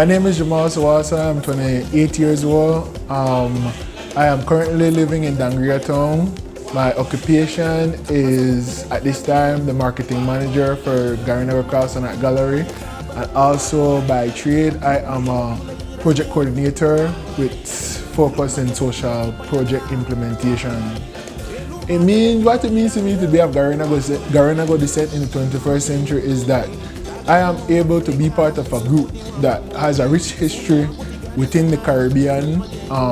My name is Jamall Swaso. I'm 28 years old. I am currently living in Dangriga Town. My occupation is, at this time, the marketing manager for Garinagu Representation Gallery. And also by trade, I am a project coordinator with focus in social project implementation. What it means to me to be of Garinagu descent in the 21st century is that I am able to be part of a group that has a rich history within the Caribbean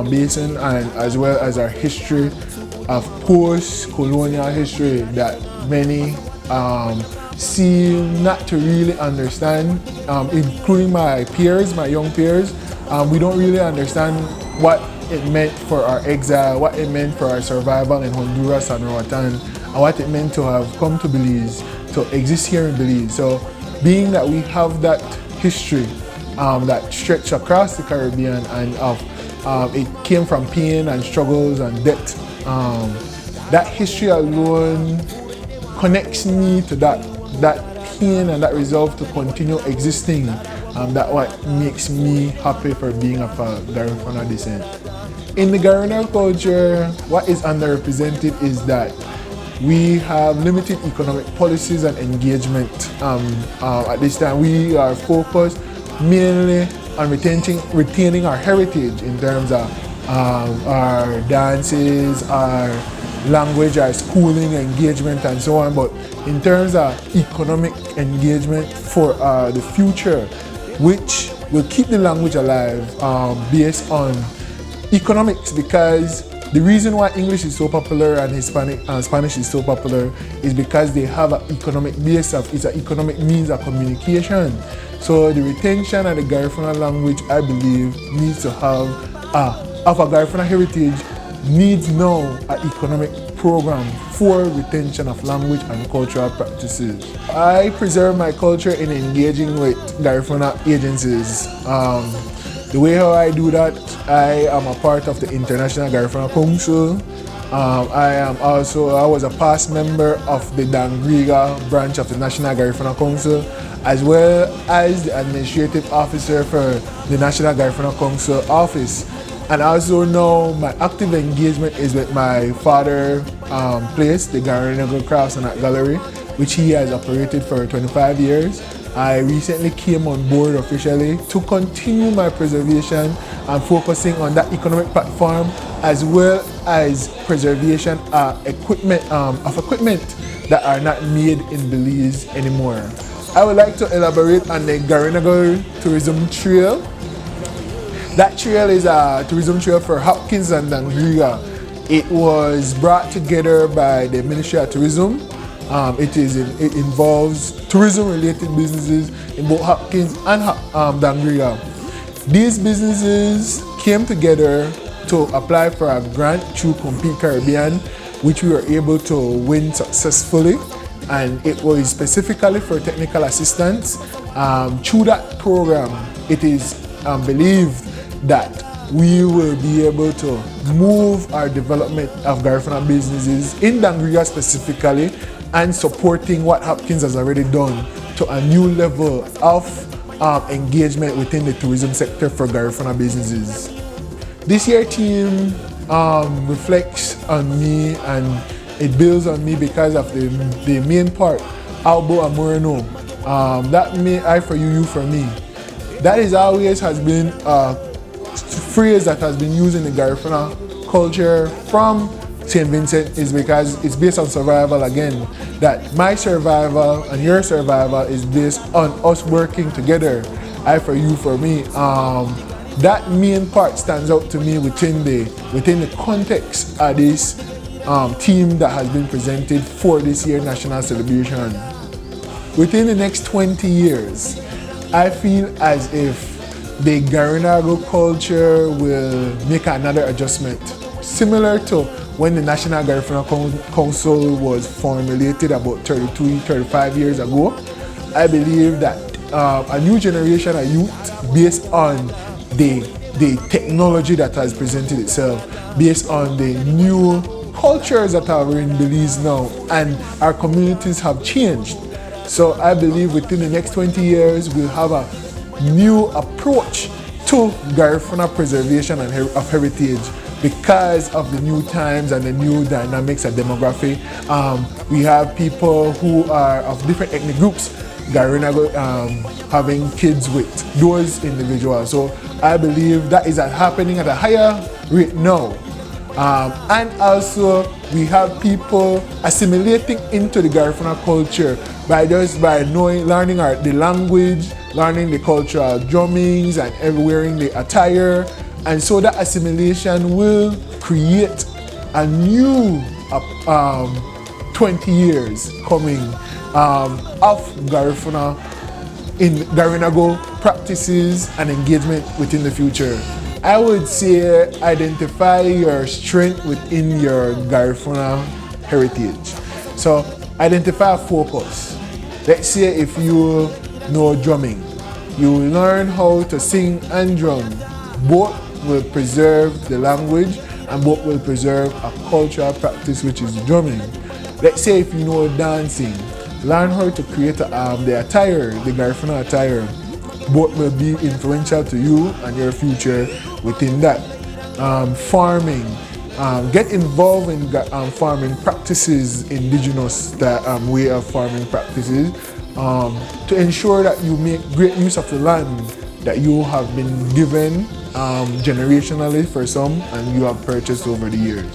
basin, and as well as our history of post-colonial history that many seem not to really understand, including my peers, my young peers. We don't really understand what it meant for our exile, what it meant for our survival in Honduras and Roatan, and what it meant to have come to Belize, to exist here in Belize. So being that we have that history that stretched across the Caribbean, and it came from pain and struggles and debt, that history alone connects me to that pain and that resolve to continue existing. That's what makes me happy for being of a Garifuna descent. In the Garinagu culture, what is underrepresented is that we have limited economic policies and engagement. At this time, we are focused mainly on retaining our heritage in terms of our dances, our language, our schooling engagement, and so on. But in terms of economic engagement for the future, which will keep the language alive based on economics, because the reason why English is so popular and Spanish is so popular is because they have an economic base it's an economic means of communication. So the retention of the Garifuna language, I believe, needs to have of a Garifuna heritage needs now an economic program for retention of language and cultural practices. I preserve my culture in engaging with Garifuna agencies. The way how I do that, I am a part of the International Garifuna Council. I was a past member of the Dangriga branch of the National Garifuna Council, as well as the administrative officer for the National Garifuna Council office. And also now my active engagement is with my father place, the Garinagu Representation Gallery, which he has operated for 25 years. I recently came on board officially to continue my preservation and focusing on that economic platform, as well as preservation of equipment that are not made in Belize anymore. I would like to elaborate on the Garinagu Tourism Trail. That trail is a tourism trail for Hopkins and Dangriga. It was brought together by the Ministry of Tourism. It involves tourism-related businesses in both Hopkins and Dangriga. These businesses came together to apply for a grant through Compete Caribbean, which we were able to win successfully, and it was specifically for technical assistance. Through that program, it is believed that we will be able to move our development of Garifuna businesses in Dangriga specifically, and supporting what Hopkins has already done to a new level of engagement within the tourism sector for Garifuna businesses. This year theme reflects on me, and it builds on me because of the main part, Albo Amoreno. That me, I for you, you for me. That is always has been a phrase that has been used in the Garifuna culture from St. Vincent, is because it's based on survival again. That my survival and your survival is based on us working together. I for you, for me. That main part stands out to me within the context of this theme that has been presented for this year's national celebration. Within the next 20 years, I feel as if the Garinagu culture will make another adjustment, similar to when the National Garifuna Council was formulated about 35 years ago. I believe that a new generation of youth, based on the technology that has presented itself, based on the new cultures that are in Belize now, and our communities have changed. So I believe within the next 20 years, we'll have a new approach to Garifuna preservation and of heritage because of the new times and the new dynamics and demography. We have people who are of different ethnic groups, Garinagu, having kids with those individuals. So I believe that is happening at a higher rate now. And also we have people assimilating into the Garifuna culture by learning the language, learning the cultural drummings and wearing the attire. And so that assimilation will create a new 20 years coming of Garifuna in Garinagu practices and engagement within the future. I would say identify your strength within your Garifuna heritage. So identify a focus. Let's say if you know drumming, you learn how to sing and drum. Both will preserve the language and both will preserve a cultural practice, which is drumming. Let's say if you know dancing, learn how to create the attire, the Garifuna attire. Both will be influential to you and your future within that. Farming, get involved in farming practices, indigenous way of farming practices, to ensure that you make great use of the land that you have been given generationally for some and you have purchased over the years.